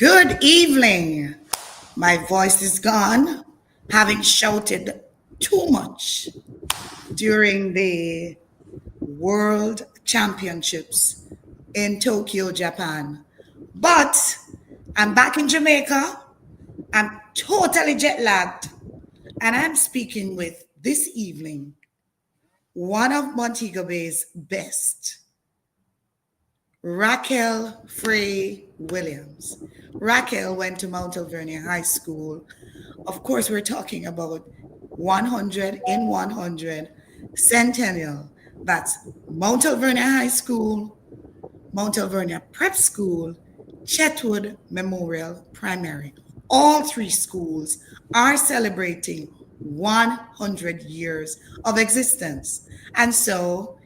Good evening. My voice is gone, having shouted too much during the World Championships in Tokyo, Japan. But I'm back in Jamaica. I'm totally jet lagged. And I'm speaking with this evening one of Montego Bay's best, Raquel Frey Williams. Raquel went to Mount Alvernia High School. Of course, we're talking about 100 in 100 Centennial. That's Mount Alvernia High School, Mount Alvernia Prep School, Chetwood Memorial Primary. All three schools are celebrating 100 years of existence. And so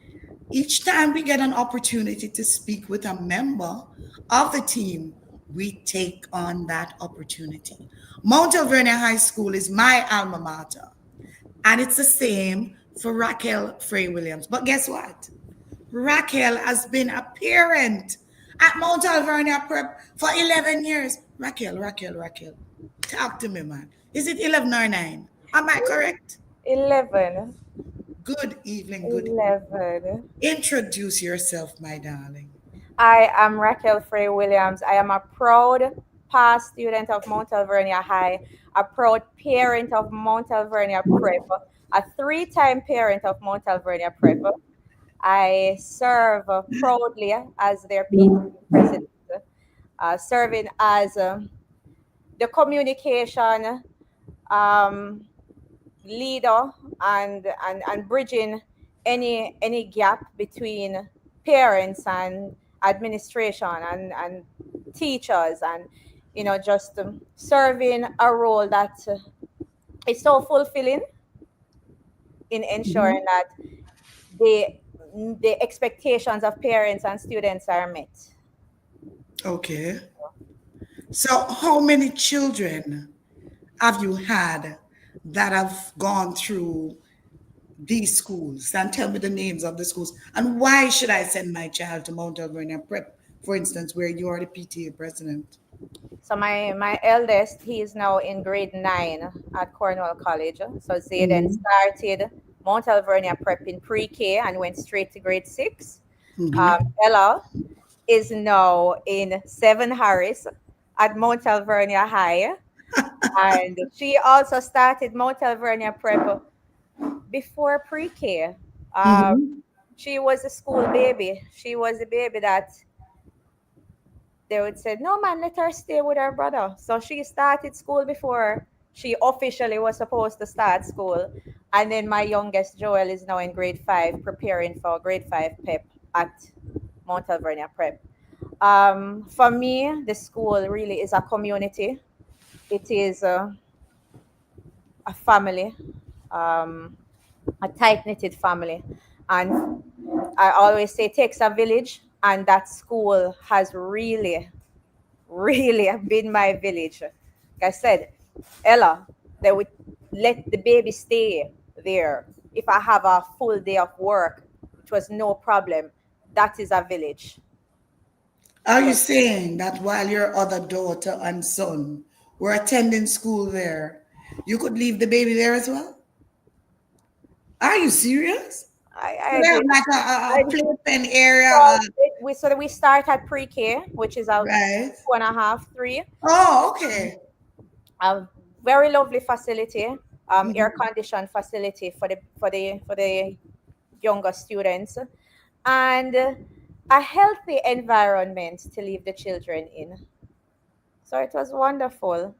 each time we get an opportunity to speak with a member of the team, we take on that opportunity. Mount Alvernia High School is my alma mater, and it's the same for Raquel Frey Williams. But guess what? Raquel has been a parent at Mount Alvernia Prep for 11 years. Raquel, talk to me, man. Is it 11 or 9? Am I correct? 11. Good evening, good evening. 11. Introduce yourself, my darling. I am Raquel Frey Williams. I am a proud past student of Mount Alvernia High, a proud parent of Mount Alvernia Prep, a three-time parent of Mount Alvernia Prep. I serve proudly as their PTA president, serving as the communication um, leader and bridging any gap between parents and administration and teachers, and just serving a role that is so fulfilling in ensuring Mhm. that the the expectations of parents and students are met. Okay. So, how many children have you had that have gone through these schools? And tell me the names of the schools. And why should I send my child to Mount Alvernia Prep, for instance, where you are the PTA president? So my eldest, he is now in grade 9 at Cornwall College. So Zayden Mhm. started Mount Alvernia Prep in pre-K and went straight to grade 6. Mhm. Ella is now in 7 Harris at Mount Alvernia High, and she also started Mount Alvernia Prep before pre-K. Um, Mhm. she was a school baby. She was the baby that they would say, no man, let her stay with her brother. So she started school before she officially was supposed to start school. And then my youngest Joel is now in grade 5, preparing for grade 5 PEP at Mount Alvernia Prep. For me, the school really is a community. It is a family, um, a tight knitted family. And I always say it takes a village, and that school has really been my village. Like I said, Ella, they would let the baby stay there. If I have a full day of work, it was no problem. That is a village. Are you So saying that while your other daughter and son were attending school there, you could leave the baby there as well? Are you serious? So I they have did. like I a did. playpen area, So we start at pre-K, which is a right? 2.5, 3. Oh, okay. A very lovely facility, air Mhm. conditioned facility for the younger students, and a healthy environment to leave the children in. So it was wonderful.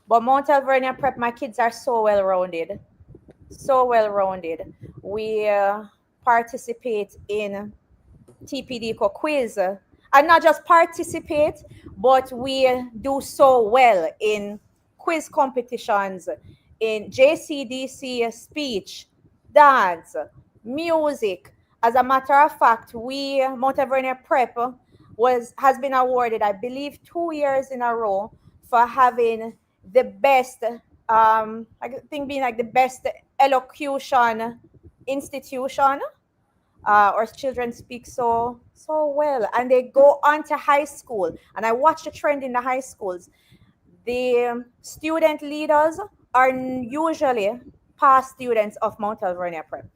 But Mount Alvernia Prep, my kids are so well rounded, so well rounded. We participate in TPD quiz, and not just participate, but we do so well in quiz competitions, in JCDC speech, dance, music. As a matter of fact, we Mount Alvernia Prep has been awarded, I believe, 2 years in a row for having the best, I think being like the best elocution institution. Our children speak so well. And they go on to high school. And I watch the trend in the high schools. The student leaders are usually past students of Mount Alvernia Prep.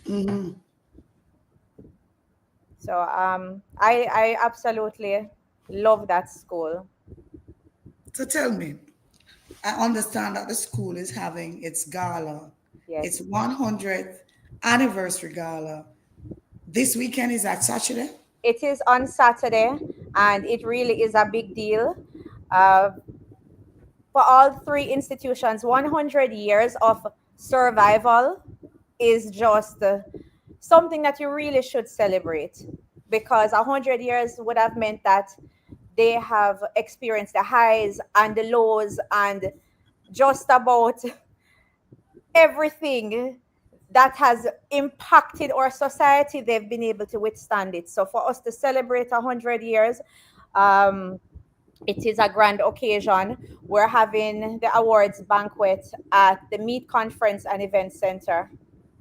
Hmm. So I absolutely love that school. So tell me, I understand that the school is having its gala, its Yes. 100th anniversary gala. This weekend is that Saturday? It is on Saturday, and it really is a big deal. Uh, for all three institutions, 100 years of survival is just something that you really should celebrate, because 100 years would have meant that they have experienced the highs and the lows and just about everything that has impacted our society. They've been able to withstand it. So for us to celebrate 100 years, um, it is a grand occasion. We're having the awards banquet at the Meat Conference and Event Center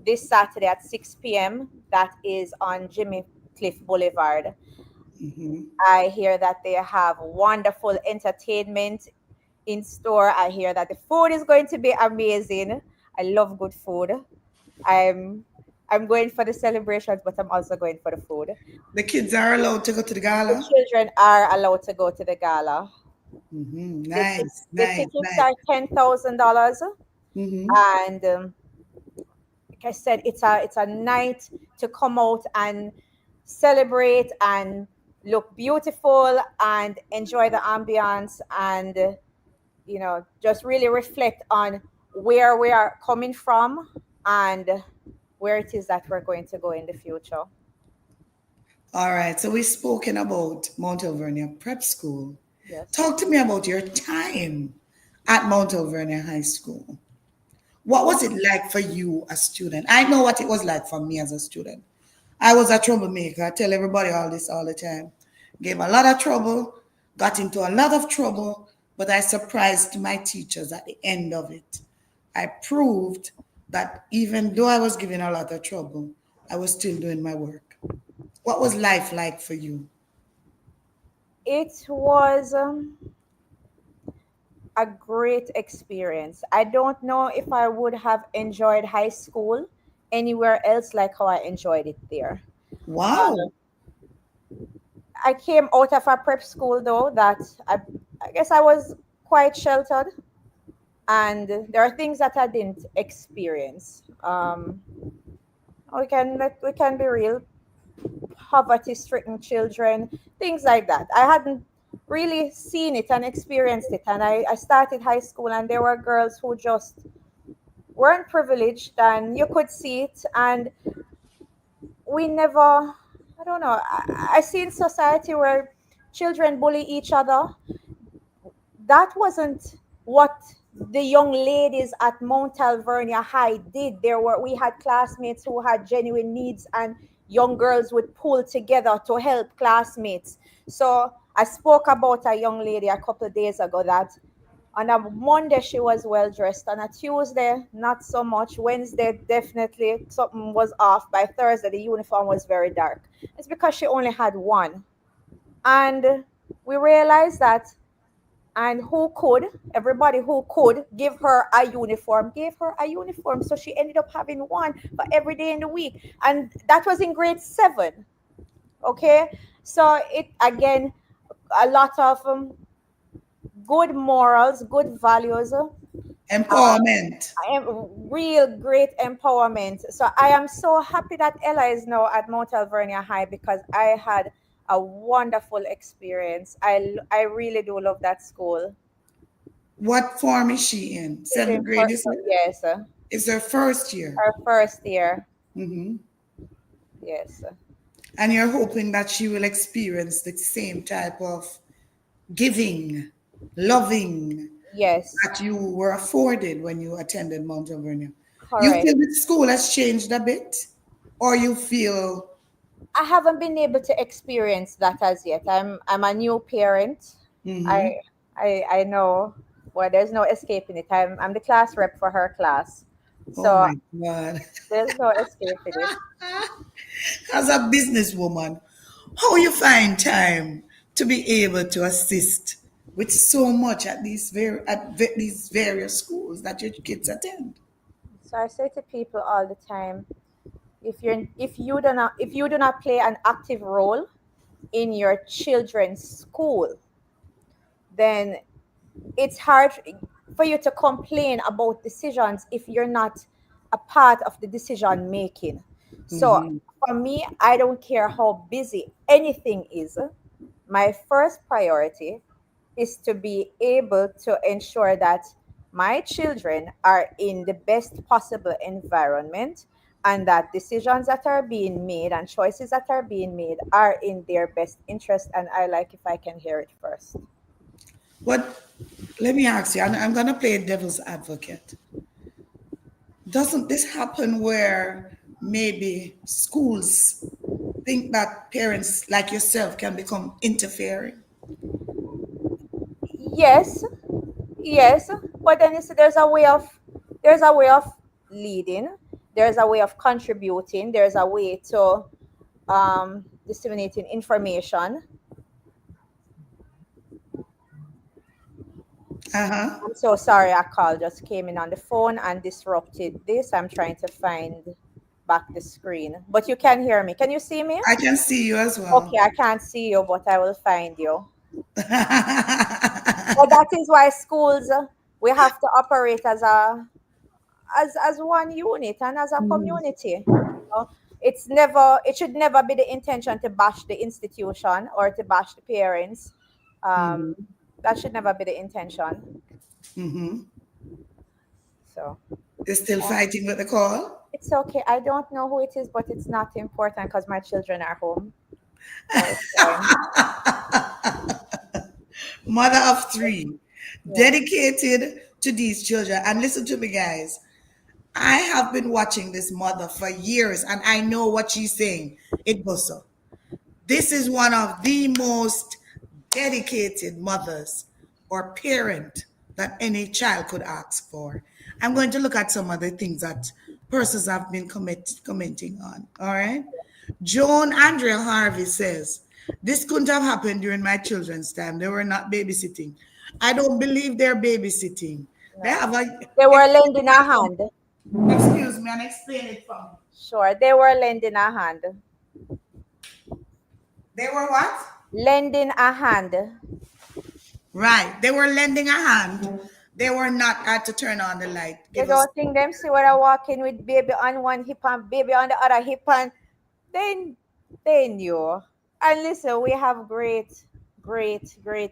this Saturday at 6 p.m. That is on Jimmy Cliff Boulevard. Hmm. I hear that they have wonderful entertainment in store. I hear that the food is going to be amazing. I love good food. I'm I'm going for the celebrations, but I'm also going for the food. The kids are allowed to go to the The gala. children are allowed to go to the gala. Hmm. The, Nice, the nice, tickets nice. are $10,000, Hmm. and like I said, it's a night to come out and celebrate and look beautiful and enjoy the ambiance, and just really reflect on where we are coming from and where it is that we're going to go in the future. All right, so we've spoken about Mount Alvernia Prep School. Yes. Talk to me about your time at Mount Alvernia High School. What was it like for you, a student? I know what it was like for me as a student. I was a troublemaker. I tell everybody all this all the time. Gave a lot of trouble, got into a lot of trouble, but I surprised my teachers at the end of it. I proved that even though I was given a lot of trouble, I was still doing my work. What was life like for you? It was a great experience. I don't know if I would have enjoyed high school anywhere else like how I enjoyed it there. Wow. I came out of a prep school though that I guess I was quite sheltered, and there are things that I didn't experience. We can be real, poverty-stricken children, things like that. I hadn't really seen it and experienced it, and I started high school, and there were girls who just weren't privileged, and you could see it, and we never. I don't know. I see in society where children bully each other. That wasn't what the young ladies at Mount Alvernia High did. We had classmates who had genuine needs, and young girls would pull together to help classmates. So I spoke about a young lady a couple of days ago that on a Monday she was well dressed, on a Tuesday not so much, Wednesday definitely something was off, by Thursday the uniform was very dark. It's because she only had one. And we realized that, and everybody who could give her a uniform gave her a uniform, so she ended up having one for every day in the week, and that was in grade 7. Okay, so it again, a lot of good morals, good values, Empowerment. real great empowerment. So I am so happy that Ella is now at Mount Alvernia High, because I had a wonderful experience. I really do love that school. What form is she in? She's Seventh in grade, first, is it? yes, It's her first year. her first year. Hmm. Yes, And you're hoping that she will experience the same type of giving, loving yes, that you were afforded when you attended Mount Alvernia. You correct. feel the school has changed a bit, or you feel, I haven't been able to experience that as yet. I'm a new parent. hmm, I know. Well, there's no escaping it. I'm the class rep for her class, oh so my God. there's no escaping it. As a businesswoman, How you find time to be able to assist with so much at these various schools that your kids attend? So I say to people all the time, if you do not play an active role in your children's school, then it's hard for you to complain about decisions if you're not a part of the decision making. So Mm-hmm. for me, I don't care how busy anything is. My first priority is to be able to ensure that my children are in the best possible environment, and that decisions that are being made and choices that are being made are in their best interest. And I like if I can hear it first. But let me ask you, and I'm going to play devil's advocate. Doesn't this happen where maybe schools think that parents like yourself can become interfering? Yes, yes, but then there's a way of leading, there's a way of contributing, there's a way to disseminating information. Uh huh. I'm so sorry, a call just came in on the phone and disrupted this. I'm trying to find back the screen, but you can hear me. Can you see me? I can see you as Okay, well. I can't see you, but I will find you. But that is why schools, we have to operate as one unit and as a community. It should never be the intention to bash the institution or to bash the parents. Um, Mm-hmm. that should never be the intention. Mm-hmm. So You're still uh, fighting with the call? it's okay. I don't know who it is, but it's not important because my children are home, so it's fine. Mother of three, Yeah. dedicated to these children. And listen to me, guys. I have been watching this mother for years, and I know what she's saying. It was so. This is one of the most dedicated mothers or parent that any child could ask for. I'm going to look at some of the things that persons have been commenting on. All right. Joan Andrea Harvey says, this couldn't have happened during my children's time. They were not babysitting. I don't believe they're babysitting. They No, have a they were explain lending a it from hand. excuse me and explain it for me. Sure, they were lending a hand. They were what? Lending a hand. Right. They were lending a hand. They were not at to turn on the light. You Give us. don't think them see what I walk in with baby on one hip and baby on the other hip, and then they knew. And listen, we have great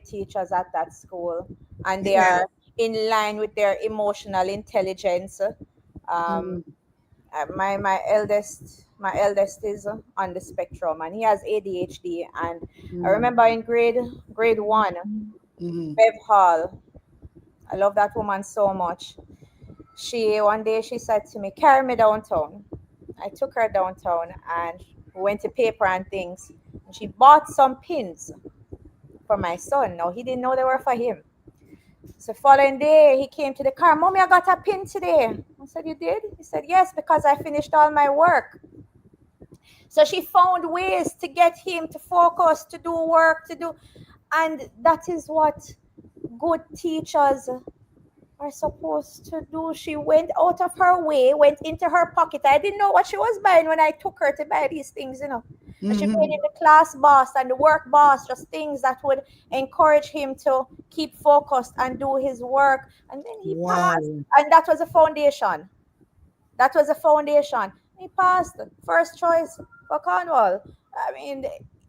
teachers at that school, and they Yeah. are in line with their emotional intelligence. Um, Mm, my eldest is on the spectrum, and he has ADHD. And I mm, remember in grade one, mm, Bev Hall. I love that woman so much. She one day she said to me, "Carry me downtown." I took her downtown and we went to paper and things. And she bought some pins for my son. Now he didn't know they were for him. So following day he came to the car, "Mommy, I got a pin today." I said, "You did?" He said, "Yes, because I finished all my work." So she found ways to get him to focus, to do work, to do, and that is what good teachers are supposed to do. She went out of her way, went into her pocket. I didn't know what she was buying when I took her to buy these things. And she paid mm. in the class boss and the work boss, just things that would encourage him to keep focused and do his work. And then he passed. Wow. And that was a foundation. That was a foundation. He passed. First choice for Cornwall. I mean,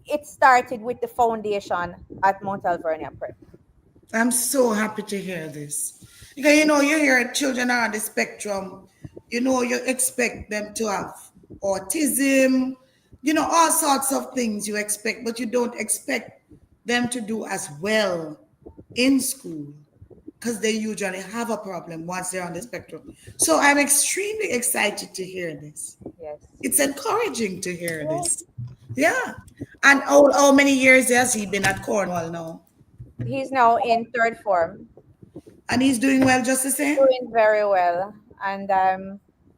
it started with the foundation at Mount Alvernia Prep. I'm so happy to hear this. Because you hear children are on the spectrum, you expect them to have autism, all sorts of things you expect, but you don't expect them to do as well in school because they usually have a problem once they're on the spectrum. So I'm extremely excited to hear this. Yes. It's encouraging to hear Yeah. this. Yeah. And how many years has he been at Cornwall now? He's now in third form. And he's doing well just the same? Doing very well, and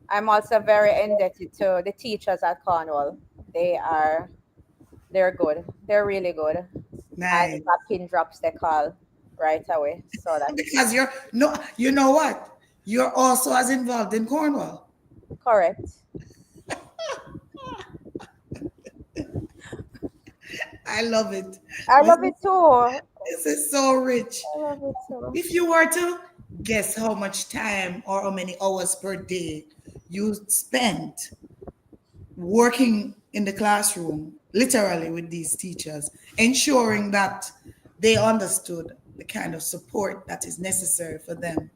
I'm also very indebted to the teachers at Cornwall. They are. They're good. They're really good. And if Nice. a pin drops, they call right away. So that's Because you're no, you know what? You're also as involved in Cornwall. correct. I love it. I This love is, it too. this is so rich. I love it too. If you were to guess how much time or how many hours per day you spent working in the classroom, literally with these teachers, ensuring that they understood the kind of support that is necessary for them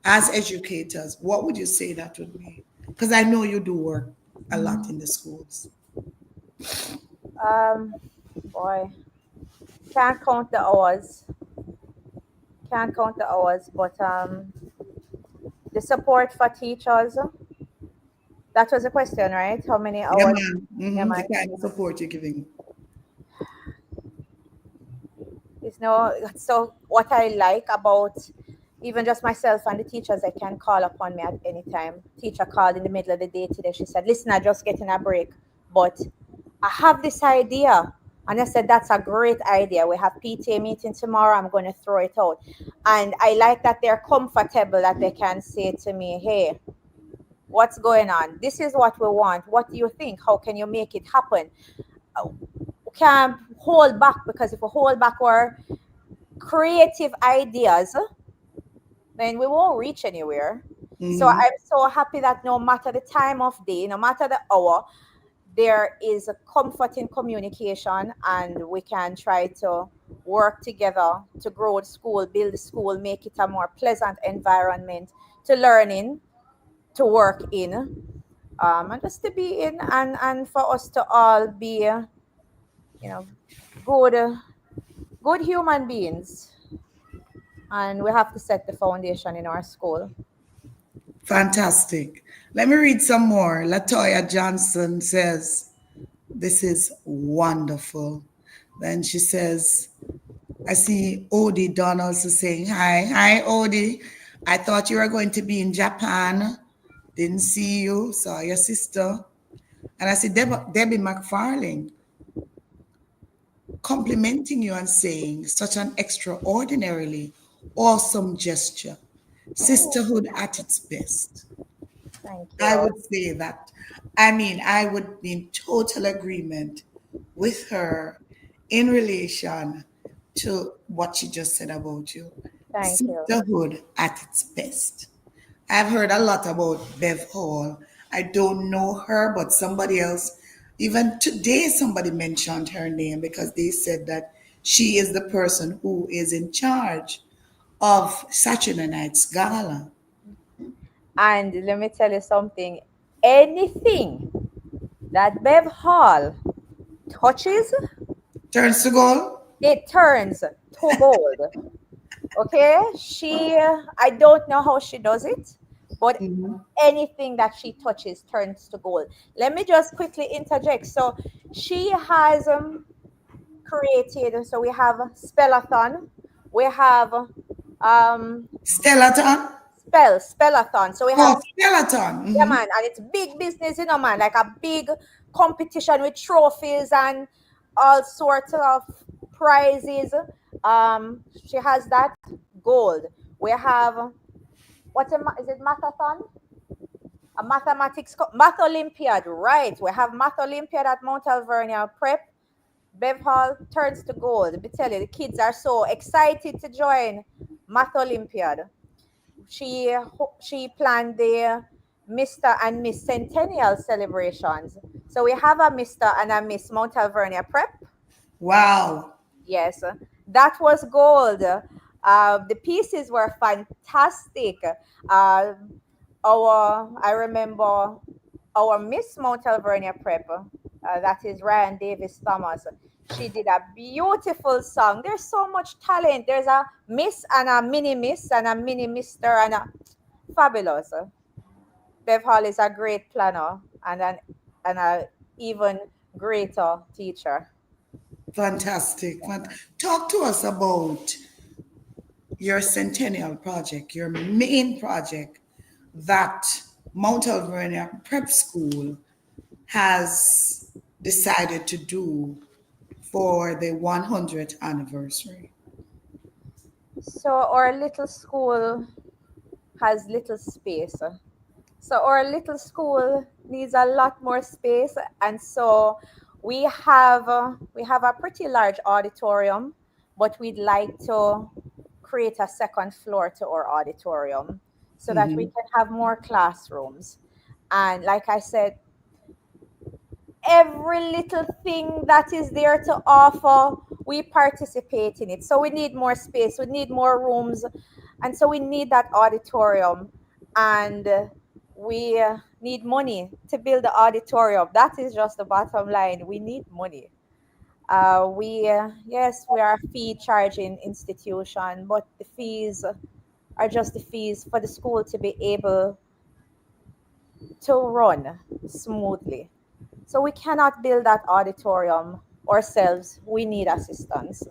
as educators, what would you say that would be? Because I know you do work a lot in the schools. Um, boy, can't count the hours. Can't count the hours, but the support for teachers. That was a question, right? How many Yeah, hours? man. Yeah, The man. kind of support you're giving. It's no. So what I like about even just myself and the teachers, they can call upon me at any time. Teacher called in the middle of the day today. She said, "Listen, I just getting a break, but I have this idea." And I said, "That's a great idea. We have PTA meeting tomorrow. I'm going to throw it out." And I like that they're comfortable, that they can say to me, "Hey, what's going on? This is what we want. What do you think? How can you make it happen?" We can't hold back, because if we hold back our creative ideas, then we won't reach anywhere. So Hmm. I'm so happy that no matter the time of day, no matter the hour, there is a comfort in communication, and we can try to work together to grow the school, build the school, make it a more pleasant environment to learn in, to work in, and just to be in, and for us to all be, you know, good, good human beings. And we have to set the foundation in our school. Fantastic. Let me read some more. Latoya Johnson says, "This is wonderful." Then she says, I see Odie Donaldson saying, "Hi. Hi, Odie. I thought you were going to be in Japan. Didn't see you. Saw your sister." And I see Debbie McFarling complimenting you and saying, "Such an extraordinarily awesome gesture. Oh, Sisterhood at its best." thank I you. would say that. I mean, I would be in total agreement with her in relation to what she just said about you. Thank you. Sisterhood at its best. I've heard a lot about Bev Hall. I don't know her, but somebody else, even today, somebody mentioned her name because they said that she is the person who is in charge of Saturday Night's Gala. And let me tell you something, anything that Bev Hall touches, Turns to gold? it turns to gold. Okay? I don't know how she does it, but Mhm. anything that she touches turns to gold. Let me just quickly interject. So she has created, so we have Spellathon, we have um, Stellaton? Spellathon. So we have, Oh, skeleton. yeah, man, and it's big business, man, like a big competition with trophies and all sorts of prizes. She has that gold. We have, is it Mathathon? A math Olympiad, right? We have Math Olympiad at Mount Alvernia Prep. Bev Hall turns to gold. Let me tell you, the kids are so excited to join Math Olympiad. She planned the Mr. and Miss Centennial celebrations. So we have a Mr. and a Miss Mount Alvernia Prep. Wow. Yes, that was gold. The pieces were fantastic. I remember our Miss Mount Alvernia Prep, that is Ryan Davis Thomas. She did a beautiful song. There's so much talent. There's a Miss and a mini Miss and a mini Mister and a fabulous. Bev Hall is a great planner and a even greater teacher. Fantastic. Talk to us about your Centennial project, your main project that Mount Alvernia Prep School has decided to do. for the 100th anniversary? So our little school has little space. So our little school needs a lot more space, and so we have a pretty large auditorium, but we'd like to create a second floor to our auditorium so that we Hmm. can have more classrooms. And like I said, every little thing that is there to offer, we participate in it. So we need more space, we need more rooms, and so we need that auditorium, and we need money to build the auditorium. That is just the bottom line. We need money. Yes, we are a fee charging institution, but the fees are just the fees for the school to be able to run smoothly. So we cannot build that auditorium ourselves. We need assistance.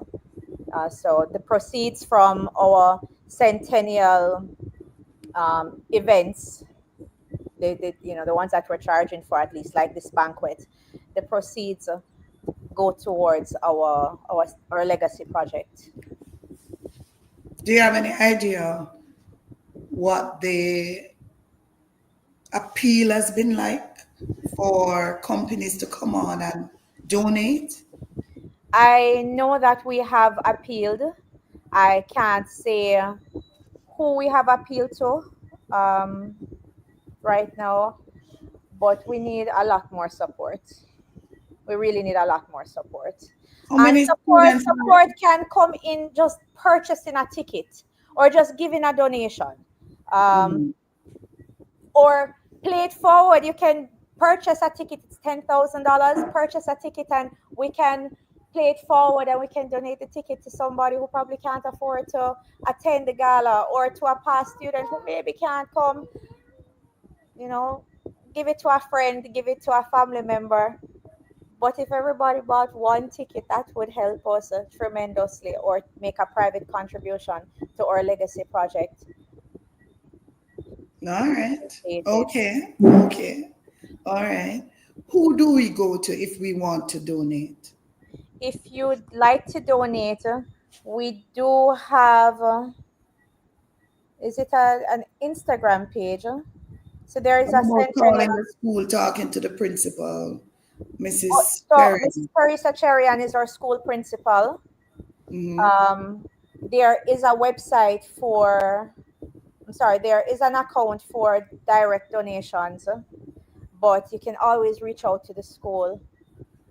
So the proceeds from our Centennial events, the ones that we're charging for, at least like this banquet, the proceeds go towards our legacy project. Do you have any idea what the appeal has been like for companies to come on and donate? I know that we have appealed. I can't say who we have appealed to um, right now, but we need a lot more support. We really need a lot more support. How And many support students are? support can come in just purchasing a ticket or just giving a donation. Um, Mhm. or play it forward. You can purchase a ticket, it's $10,000. Purchase a ticket, and we can play it forward, and we can donate the ticket to somebody who probably can't afford to attend the gala, or to a past student who maybe can't come. You know, give it to a friend, give it to a family member. But if everybody bought one ticket, that would help us tremendously, or make a private contribution to our legacy project. All right. Appreciate it. Okay. Okay. All right. Who do we go to if we want to donate? If you'd like to donate, we do have, is it an Instagram page? So there is How a about Centennial. calling the school, talking to the principal, Oh, Mrs. so Perry? Mrs. Teresa Cherian is our school principal. Mm-hmm. There is a website for, I'm sorry, there is an account for direct donations, but you can always reach out to the school,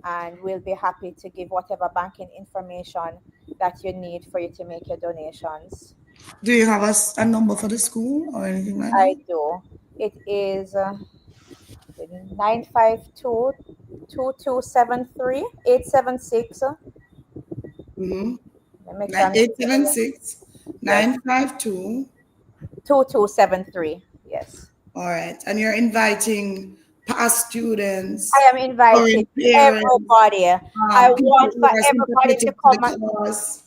and we'll be happy to give whatever banking information that you need for you to make your donations. Do you have a number for the school or anything like I that? do. It is 952 Mm-hmm. Let me make sure I'm Eight giving seven you. six Yes, nine five two. 2273. Yes. All right. And you're inviting past students, I am inviting current parents, everybody. I people want for who are everybody to sympathetic to the come, cause.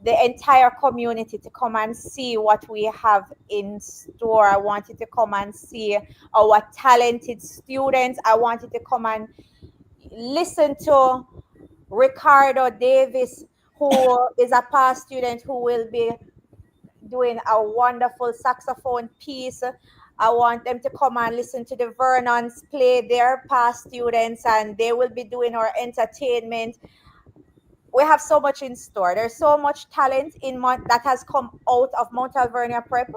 the entire community to come and see what we have in store. I want you to come and see our talented students. I want you to come and listen to Ricardo Davis, who is a past student who will be doing a wonderful saxophone piece. I want them to come and listen to the Vernons play their past students, and they will be doing our entertainment. We have so much in store. There's so much talent that has come out of Mount Alvernia Prep,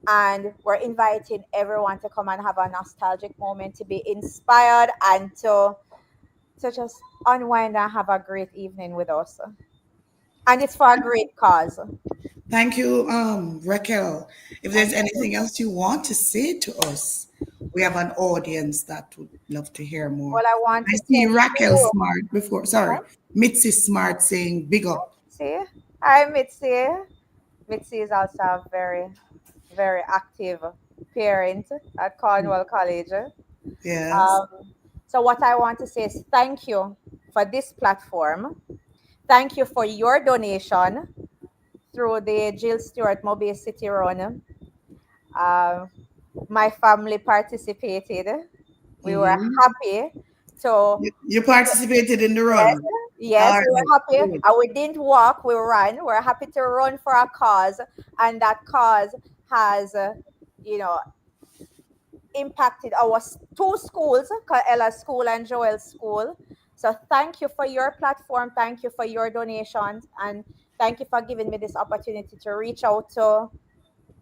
and we're inviting everyone to come and have a nostalgic moment, to be inspired, and to just unwind and have a great evening with us. And it's for a great cause. Thank you, Raquel. If there's Thank you. anything else you want to say to us, we have an audience that would love to hear more. Well, I want I to see thank Raquel you. Smart before, sorry, Huh? Mitzi Smart saying big up. See, hi Mitzi. Mitzi is also a very, very active parent at Cornwall College. Yes. Um, so what I want to say is thank you for this platform. Thank you for your donation through the Jill Stewart Mobile City Run. Uh, my family participated. We were Hmm. happy to, You participated in the yes, run. All Yes, we right, were happy. good. We didn't walk, we ran. We're happy to run for a cause, and that cause has, you know, impacted our two schools, Ella School and Joel School. So thank you for your platform. Thank you for your donations, and thank you for giving me this opportunity to reach out to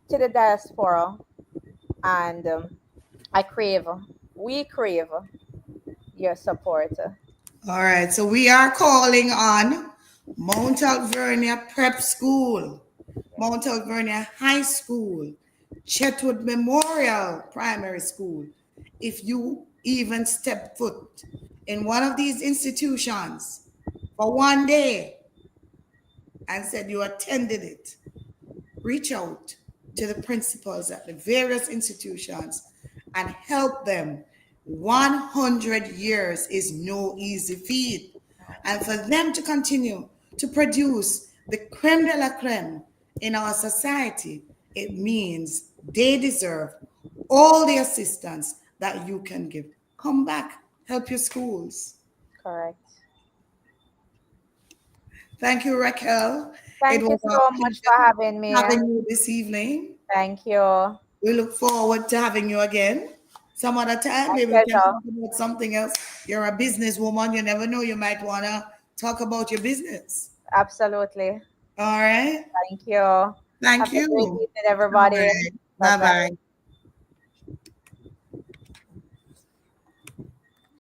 the diaspora. And I crave, we crave your support. All right, so we are calling on Mount Alvernia Prep School, Mount Alvernia High School, Chetwood Memorial Primary School. If you even step foot in one of these institutions for one day and said you attended it, reach out to the principals at the various institutions and help them. 100 years is no easy feat. And for them to continue to produce the creme de la creme in our society, it means they deserve all the assistance that you can give. Come back, help your schools. Correct. Thank you, Raquel. It Thank you was a so much for pleasure having me. having you this evening. Thank you. We look forward to having you again some other time. My Maybe we can pleasure. talk about something else. You're a businesswoman. You never know. You might want to talk about your business. Absolutely. All right. Thank you. Have Thank a great you. evening, All everybody. right. Bye Bye bye. bye.